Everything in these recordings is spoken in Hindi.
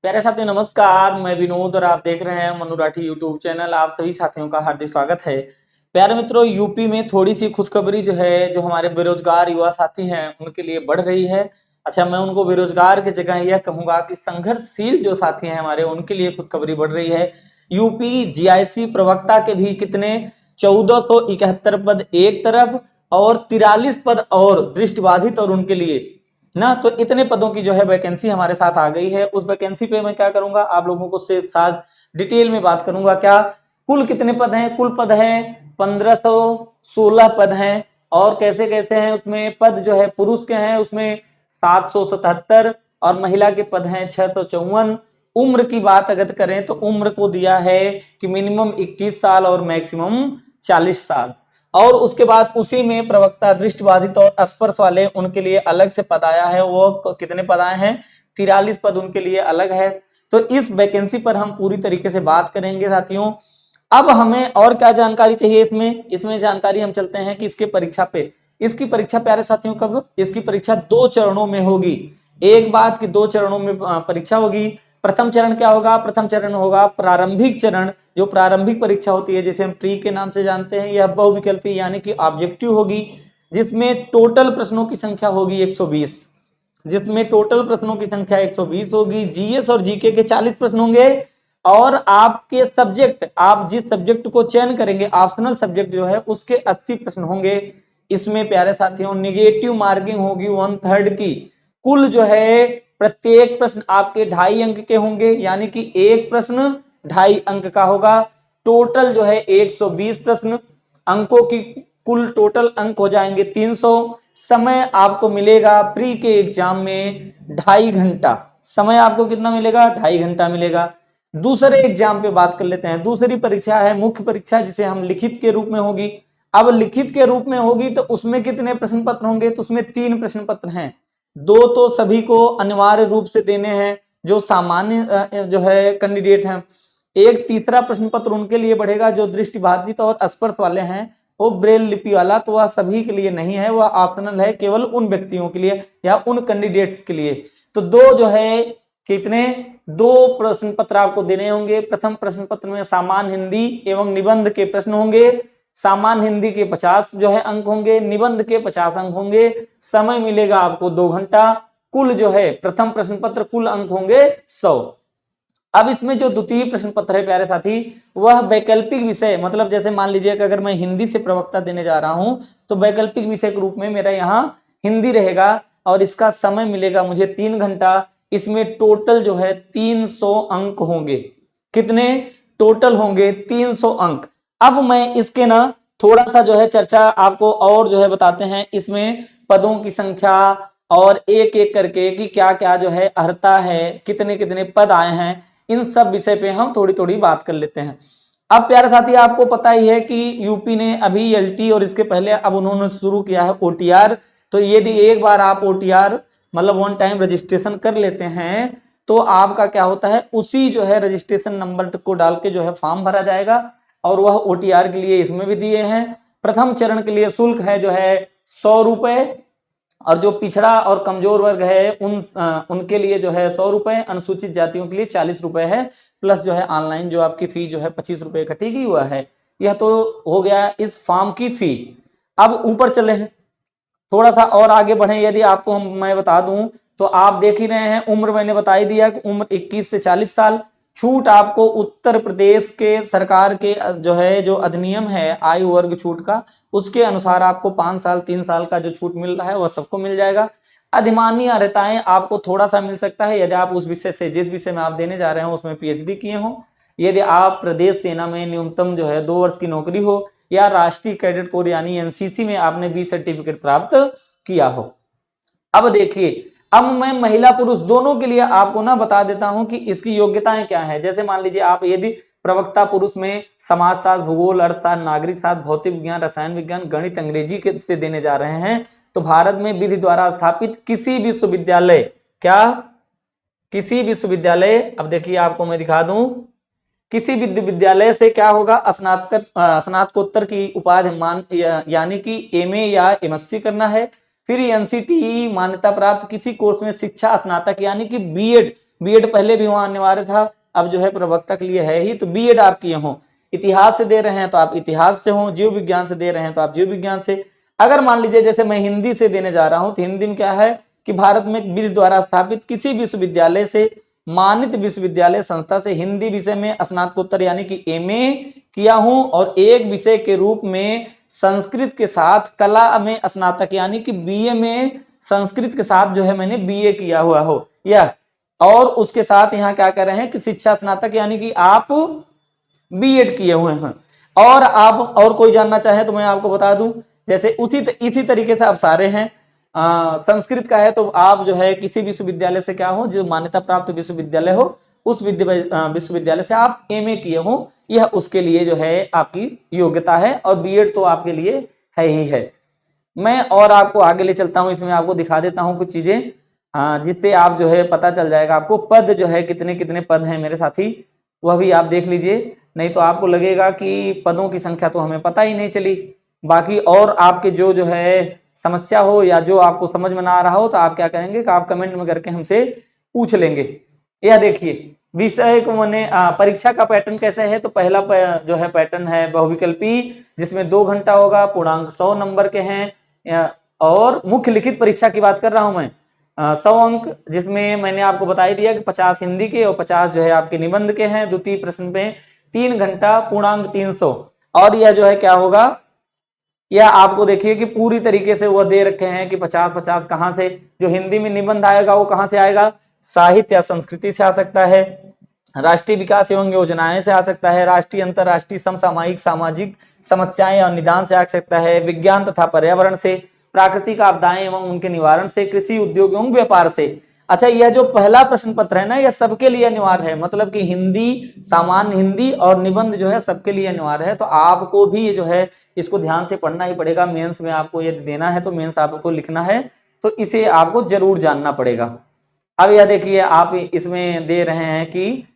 प्यारे साथियों नमस्कार, मैं विनोद और आप देख रहे हैं मनु राठी यूट्यूब चैनल। आप सभी साथियों का हार्दिक स्वागत है। प्यारे मित्रों, यूपी में थोड़ी सी खुशखबरी जो है, जो हमारे बेरोजगार युवा साथी हैं उनके लिए बढ़ रही है। अच्छा, मैं उनको बेरोजगार की जगह यह कहूंगा कि संघर्षशील जो साथी हैं हमारे, उनके लिए खुशखबरी बढ़ रही है। यूपी जीआईसी प्रवक्ता के भी कितने 1471 पद एक तरफ और 43 पद और दृष्टिबाधित और उनके लिए ना, तो इतने पदों की जो है वैकेंसी हमारे साथ आ गई है। उस वैकेंसी पे मैं क्या करूंगा, आप लोगों को से साथ डिटेल में बात करूंगा। क्या कुल कितने पद हैं? कुल पद हैं 1516 पद हैं। और कैसे कैसे हैं उसमें पद जो है, पुरुष के हैं उसमें 777 और महिला के पद हैं 654। उम्र की बात अगर करें तो उम्र को दिया है कि मिनिमम 21 साल और मैक्सिमम 40 साल। और उसके बाद उसी में प्रवक्ता दृष्टिबाधित और स्पर्श वाले उनके लिए अलग से पद आया है। वो कितने पद आए हैं? 43 पद उनके लिए अलग है। तो इस वैकेंसी पर हम पूरी तरीके से बात करेंगे साथियों। अब हमें और क्या जानकारी चाहिए इसमें जानकारी हम चलते हैं कि इसके परीक्षा पे, इसकी परीक्षा प्यारे साथियों कब? इसकी परीक्षा 2 चरणों में होगी। एक बात कि 2 चरणों में परीक्षा होगी। प्रथम चरण क्या होगा? प्रथम चरण होगा प्रारंभिक चरण, जो प्रारंभिक परीक्षा होती है जिसे हम प्री के नाम से जानते हैं। यह बहुविकल्पी यानी कि ऑब्जेक्टिव होगी, जिसमें टोटल प्रश्नों की संख्या होगी 120। जिसमें टोटल प्रश्नों की संख्या 120 होगी। जीएस और जीके के 40 प्रश्न होंगे और आपके सब्जेक्ट, आप जिस सब्जेक्ट को चयन करेंगे ऑप्शनल सब्जेक्ट जो है, उसके 80 प्रश्न होंगे। इसमें प्यारे साथियों निगेटिव मार्किंग होगी 1/3 की। कुल जो है प्रत्येक प्रश्न आपके 2.5 अंक के होंगे, यानी कि एक प्रश्न 2.5 अंक का होगा। टोटल जो है 120 प्रश्न, अंकों की कुल टोटल अंक हो जाएंगे 300। समय आपको मिलेगा प्री के एग्जाम में 2.5 घंटा। समय आपको कितना मिलेगा? 2.5 घंटा मिलेगा। दूसरे एग्जाम पे बात कर लेते हैं। दूसरी परीक्षा है मुख्य परीक्षा, जिसे हम लिखित के रूप में होगी। अब लिखित के रूप में होगी तो उसमें कितने प्रश्न पत्र होंगे? तो उसमें 3 प्रश्न पत्र हैं। 2 तो सभी को अनिवार्य रूप से देने हैं जो सामान्य जो है कैंडिडेट हैं। एक तीसरा प्रश्न पत्र उनके लिए बढ़ेगा जो दृष्टिबाधित और स्पर्श वाले हैं। वो ब्रेल लिपि वाला, तो वह सभी के लिए नहीं है, वह ऑप्शनल है, केवल उन व्यक्तियों के लिए या उन कैंडिडेट्स के लिए। तो 2 जो है कितने 2 प्रश्न पत्र आपको देने होंगे। प्रथम प्रश्न पत्र में सामान्य हिंदी एवं निबंध के प्रश्न होंगे। सामान्य हिंदी के 50 जो है अंक होंगे, निबंध के 50 अंक होंगे। समय मिलेगा आपको 2 घंटा। कुल जो है प्रथम प्रश्न पत्र कुल अंक होंगे 100। अब इसमें जो द्वितीय प्रश्न पत्र है प्यारे साथी, वह वैकल्पिक विषय, मतलब जैसे मान लीजिए कि अगर मैं हिंदी से प्रवक्ता देने जा रहा हूं तो वैकल्पिक विषय के रूप में मेरा यहाँ हिंदी रहेगा और इसका समय मिलेगा मुझे 3 घंटा। इसमें टोटल जो है 300 अंक होंगे। कितने टोटल होंगे? 300 अंक। अब मैं इसके ना थोड़ा सा जो है चर्चा आपको और जो है बताते हैं। इसमें पदों की संख्या और एक एक करके कि क्या क्या जो है अर्हता है, कितने कितने पद आए हैं, इन सब विषय पे हम थोड़ी थोड़ी बात कर लेते हैं। अब प्यारे साथी आपको पता ही है कि यूपी ने अभी एलटी और इसके पहले अब उन्होंने शुरू किया है ओटीआर। तो यदि एक बार आप ओटीआर मतलब वन टाइम रजिस्ट्रेशन कर लेते हैं तो आपका क्या होता है, उसी जो है रजिस्ट्रेशन नंबर को डाल के जो है फॉर्म भरा जाएगा और वह ओटीआर के लिए इसमें भी दिए हैं। प्रथम चरण के लिए शुल्क है जो है 100 रुपए और जो पिछड़ा और कमजोर वर्ग है उनके लिए जो है 100 रुपए, अनुसूचित जातियों के लिए 40 रुपए है। प्लस जो है ऑनलाइन जो आपकी फी जो है 25 रुपए कटी की हुआ है। यह तो हो गया इस फॉर्म की फी। अब ऊपर चले हैं, थोड़ा सा और आगे बढ़े। यदि आपको मैं बता दूं तो आप देख ही रहे हैं, उम्र मैंने बता ही दिया कि उम्र 21 से 40 साल। छूट आपको उत्तर प्रदेश के सरकार के जो है जो अधिनियम है आयु वर्ग छूट का, उसके अनुसार आपको 5 साल 3 साल का जो छूट मिल रहा है वह सबको मिल जाएगा। अधिमानी अर्हताएं आपको थोड़ा सा मिल सकता है यदि आप उस विषय से, जिस विषय में आप देने जा रहे हो उसमें पीएचडी किए हो, यदि आप प्रदेश सेना में न्यूनतम जो है 2 वर्ष की नौकरी हो, या राष्ट्रीय कैडेट कोर यानी एनसीसी में आपने 20 सर्टिफिकेट प्राप्त किया हो। अब देखिए, अब मैं महिला पुरुष दोनों के लिए आपको ना बता देता हूं कि इसकी योग्यताएं क्या है। जैसे मान लीजिए आप यदि प्रवक्ता पुरुष में समाजशास्त्र, भूगोल, अर्थशास्त्र, नागरिक शास्त्र, भौतिक विज्ञान, रसायन विज्ञान, गणित, अंग्रेजी के से देने जा रहे हैं तो भारत में विधि द्वारा स्थापित किसी विश्वविद्यालय, क्या किसी विश्वविद्यालय, अब देखिए आपको मैं दिखा दूं, किसी विद्यालय से क्या होगा, स्नातकोत्तर की उपाधि मान यानी कि एमए या एमएससी करना है। फिर एनसीटीई मान्यता प्राप्त किसी कोर्स में शिक्षा स्नातक यानी कि बीएड बीएड पहले भी वहां अनिवार्य था, अब जो है प्रवक्ता के लिए है ही, तो बीएड आप किए हों। इतिहास से दे रहे हैं तो आप इतिहास से हों, जीव विज्ञान से दे रहे हैं तो आप जीव विज्ञान से। अगर मान लीजिए जैसे मैं हिंदी से देने जा रहा हूं, तो हिंदी में क्या है कि भारत में विधि द्वारा स्थापित किसी विश्वविद्यालय से, मानित विश्वविद्यालय संस्था से हिंदी विषय में स्नातकोत्तर यानी कि एमए किया हूं, और एक विषय के रूप में संस्कृत के साथ कला में स्नातक यानी कि बीए में संस्कृत के साथ जो है मैंने बीए किया हुआ हो, या और उसके साथ यहाँ क्या कर रहे हैं कि शिक्षा स्नातक यानी कि आप बीएड किए हुए हैं। और आप और कोई जानना चाहे तो मैं आपको बता दूं, जैसे इसी तरीके से आप सारे हैं। संस्कृत का है तो आप जो है किसी विश्वविद्यालय से क्या हो, जो मान्यता प्राप्त विश्वविद्यालय हो, उस विश्वविद्यालय से आप एमए किए हो, यह उसके लिए जो है आपकी योग्यता है, और बीएड तो आपके लिए है ही है। मैं और आपको आगे ले चलता हूं, इसमें आपको दिखा देता हूं कुछ चीजें, जिससे आप जो है पता चल जाएगा आपको पद जो है कितने कितने पद हैं मेरे साथी, वह भी आप देख लीजिए, नहीं तो आपको लगेगा कि पदों की संख्या तो हमें पता ही नहीं चली। बाकी और आपके जो है समस्या हो या जो आपको समझ में ना आ रहा हो, तो आप क्या करेंगे कि आप कमेंट में करके हमसे पूछ लेंगे। यह देखिए विषय को मैंने परीक्षा का पैटर्न कैसे है, तो पहला जो है पैटर्न है बहुविकल्पी, जिसमें 2 घंटा होगा, पूर्णांक 100 नंबर के हैं, और मुख्य लिखित परीक्षा की बात कर रहा हूं मैं, 100 अंक, जिसमें मैंने आपको बता ही दिया कि 50 हिंदी के और 50 जो है आपके निबंध के हैं। द्वितीय प्रश्न पे 3 घंटा, पूर्णांक 300, और यह जो है क्या होगा, यह आपको देखिए कि पूरी तरीके से वह दे रखे हैं कि 50-50 कहां से, जो हिंदी में निबंध आएगा वो कहां से आएगा, साहित्य या संस्कृति से आ सकता है, राष्ट्रीय विकास एवं योजनाएं से आ सकता है, राष्ट्रीय अंतरराष्ट्रीय समसामयिक सामाजिक समस्याएं और निदान से आ सकता है, विज्ञान तथा पर्यावरण से, प्राकृतिक आपदाएं एवं उनके निवारण से, कृषि उद्योग एवं व्यापार से। अच्छा, यह जो पहला प्रश्न पत्र है ना, यह सबके लिए अनिवार्य है, मतलब कि हिंदी, सामान्य हिंदी और निबंध जो है सबके लिए अनिवार्य है। तो आपको भी जो है इसको ध्यान से पढ़ना ही पड़ेगा। मेंस में आपको यदि देना है तो मेंस आपको लिखना है, तो इसे आपको जरूर जानना पड़ेगा। अब यह देखिए आप इसमें दे रहे हैं कि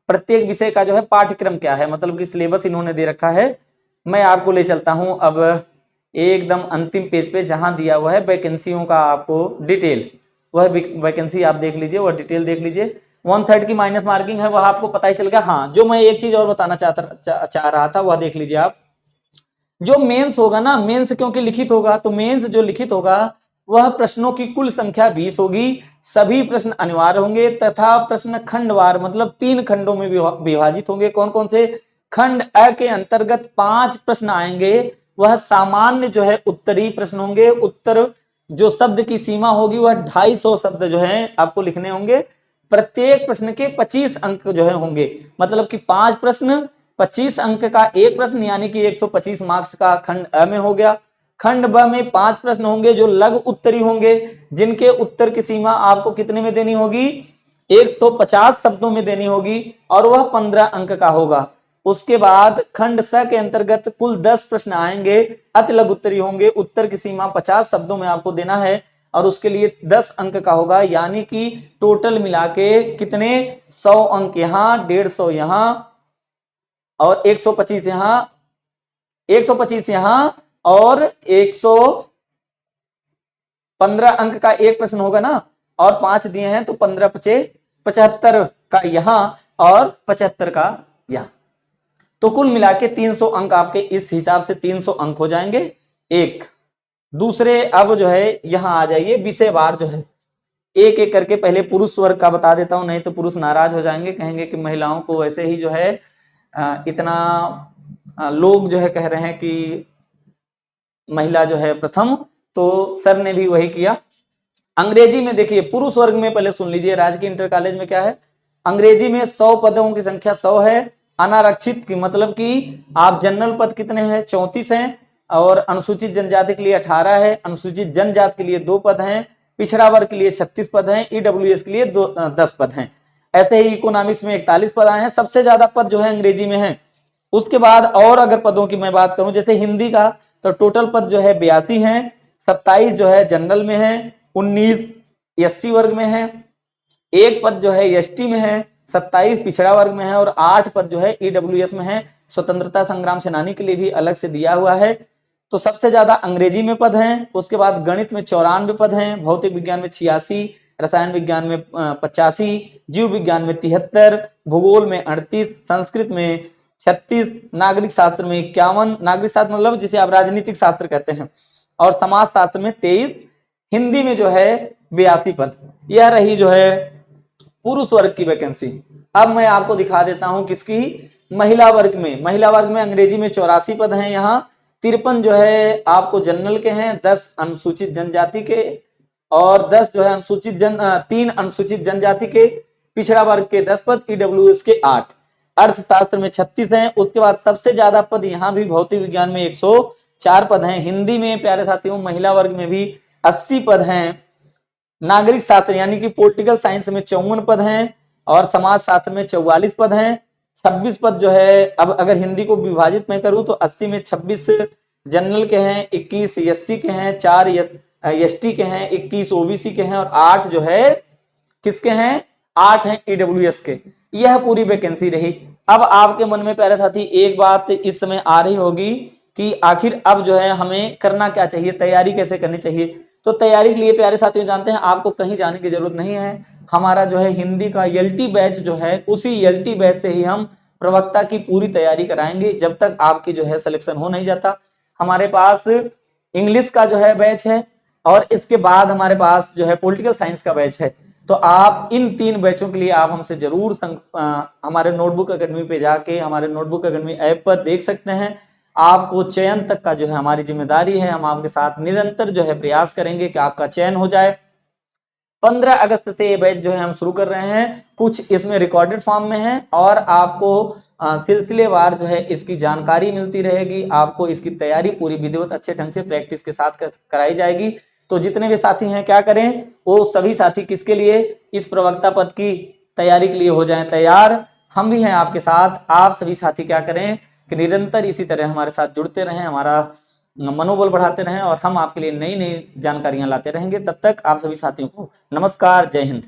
प्रत्येक विषय का जो है पाठ्यक्रम क्या है, मतलब कि सिलेबस इन्होंने दे रखा है। मैं आपको ले चलता हूं अब एकदम अंतिम पेज पे, जहां दिया हुआ है वैकेंसियों का आपको डिटेल, वह वैकेंसी आप देख लीजिए, वह डिटेल देख लीजिए। 1/3 की माइनस मार्किंग है, वह आपको पता ही चल गया। हाँ, जो मैं एक चीज और बताना चाह रहा था, वह देख लीजिए आप। जो मेंस होगा ना, मेंस क्योंकि लिखित होगा, तो मेंस जो लिखित होगा वह प्रश्नों की कुल संख्या 20 होगी, सभी प्रश्न अनिवार्य होंगे, तथा प्रश्न खंडवार मतलब 3 खंडों में विभाजित होंगे। कौन कौन से? खंड अ के अंतर्गत 5 प्रश्न आएंगे, वह सामान्य जो है उत्तरी प्रश्न होंगे। उत्तर जो शब्द की सीमा होगी वह 250 शब्द जो है आपको लिखने होंगे। प्रत्येक प्रश्न के 25 अंक जो है होंगे, मतलब कि 5 प्रश्न 25 अंक का एक प्रश्न, यानी कि 125 मार्क्स का खंड अ में हो गया। खंड ब में 5 प्रश्न होंगे जो लघु उत्तरी होंगे, जिनके उत्तर की सीमा आपको कितने में देनी होगी? 150 शब्दों में देनी होगी, और वह 15 अंक का होगा। उसके बाद खंड स के अंतर्गत कुल 10 प्रश्न आएंगे, अति लघु उत्तरी होंगे, उत्तर की सीमा 50 शब्दों में आपको देना है, और उसके लिए 10 अंक का होगा, यानी कि टोटल मिला के कितने? 100 अंक यहाँ, 150 यहाँ, और 125 यहाँ, 125 यहाँ, और 115 अंक का एक प्रश्न होगा ना, और 5 दिए हैं तो 15 × 75 का यहाँ, और 75 का यहाँ, तो कुल मिला के 300 अंक आपके इस हिसाब से 300 अंक हो जाएंगे। एक दूसरे, अब जो है यहां आ जाइए, विषयवार जो है एक एक करके पहले पुरुष वर्ग का बता देता हूं, नहीं तो पुरुष नाराज हो जाएंगे, कहेंगे कि महिलाओं को वैसे ही जो है इतना लोग जो है कह रहे हैं कि महिला जो है प्रथम, तो सर ने भी वही किया। अंग्रेजी में देखिए, पुरुष वर्ग में पहले सुन लीजिए, राजकीय इंटर कॉलेज में क्या है, अंग्रेजी में 100 पदों की संख्या 100 है। अनारक्षित की मतलब कि आप जनरल पद कितने हैं? 34 हैं, और अनुसूचित जनजाति के लिए 18 है, अनुसूचित जनजाति के लिए 2 पद हैं, पिछड़ा वर्ग के लिए 36 पद हैं, ईडब्ल्यूएस के लिए 10 पद हैं। ऐसे ही इकोनॉमिक्स में 41 पद आए हैं, सबसे ज्यादा पद जो है अंग्रेजी में है। उसके बाद और अगर पदों की मैं बात करूं, जैसे हिंदी का, तो टोटल पद जो है 82 हैं, 27 जो है जनरल में है, 19 एससी वर्ग में है, 1 पद जो है एसटी में है, 27 पिछड़ा वर्ग में है, और 8 पद जो है ईडब्ल्यूएस में है। स्वतंत्रता संग्राम सेनानी के लिए भी अलग से दिया हुआ है। तो सबसे ज्यादा अंग्रेजी में पद हैं। उसके बाद गणित में 94 पद हैं, भौतिक विज्ञान में 86, रसायन विज्ञान में 85, जीव विज्ञान में 73, भूगोल में 38, संस्कृत में 36, नागरिक शास्त्र में 51, नागरिक शास्त्र मतलब जिसे आप राजनीतिक शास्त्र कहते हैं, और समाज शास्त्र में 23, हिंदी में जो है 82 पद। यह रही जो है पुरुष वर्ग की वैकेंसी। अब मैं आपको दिखा देता हूं किसकी, महिला वर्ग में। महिला वर्ग में अंग्रेजी में 84 पद हैं यहाँ, 53 जो है आपको जनरल के हैं, 10 अनुसूचित जनजाति के, और 10 जो है 3 अनुसूचित जनजाति के, पिछड़ा वर्ग के 10 पद, ईडब्ल्यूएस के 8, अर्थशास्त्र में 36 हैं। उसके बाद सबसे ज्यादा पद यहाँ भी भौतिक विज्ञान में 104 पद हैं। हिंदी में प्यारे साथियों महिला वर्ग में भी 80 पद हैं। नागरिक शास्त्र यानी कि पॉलिटिकल साइंस में 54 पद हैं, और समाज शास्त्र में 44 पद हैं। 26 पद जो है, अब अगर हिंदी को विभाजित मैं करूं तो 80 में 26 जनरल के हैं, 21 एससी के हैं, 4 एसटी के हैं, 21 ओबीसी के हैं, और 8 जो है किसके हैं, 8 हैं ईडब्ल्यूएस के। यह पूरी वैकेंसी रही। अब आपके मन में प्यारे साथी एक बात इस समय आ रही होगी कि आखिर अब जो है हमें करना क्या चाहिए, तैयारी कैसे करनी चाहिए। तो तैयारी के लिए प्यारे साथियों जानते हैं आपको कहीं जाने की जरूरत नहीं है। हमारा जो है हिंदी का एलटी बैच जो है, उसी एलटी बैच से ही हम प्रवक्ता की पूरी तैयारी कराएंगे जब तक आपकी जो है सिलेक्शन हो नहीं जाता। हमारे पास इंग्लिश का जो है बैच है, और इसके बाद हमारे पास जो है पॉलिटिकल साइंस का बैच है। तो आप इन 3 बैचों के लिए आप हमसे जरूर हमारे नोटबुक एकेडमी पे जाके हमारे नोटबुक एकेडमी ऐप पर देख सकते हैं। आपको चयन तक का जो है हमारी जिम्मेदारी है। हम आपके साथ निरंतर जो है प्रयास करेंगे कि आपका चयन हो जाए। 15 अगस्त से ये बैच जो है हम शुरू कर रहे हैं। कुछ इसमें रिकॉर्डेड फॉर्म में है, और आपको सिलसिलेवार जो है इसकी जानकारी मिलती रहेगी। आपको इसकी तैयारी पूरी विधिवत अच्छे ढंग से प्रैक्टिस के साथ कराई जाएगी। तो जितने भी साथी हैं क्या करें, वो सभी साथी किसके लिए, इस प्रवक्ता पद की तैयारी के लिए हो जाएं तैयार। हम भी हैं आपके साथ। आप सभी साथी क्या करें कि निरंतर इसी तरह हमारे साथ जुड़ते रहें, हमारा मनोबल बढ़ाते रहें, और हम आपके लिए नई नई जानकारियां लाते रहेंगे। तब तक आप सभी साथियों को नमस्कार, जय हिंद।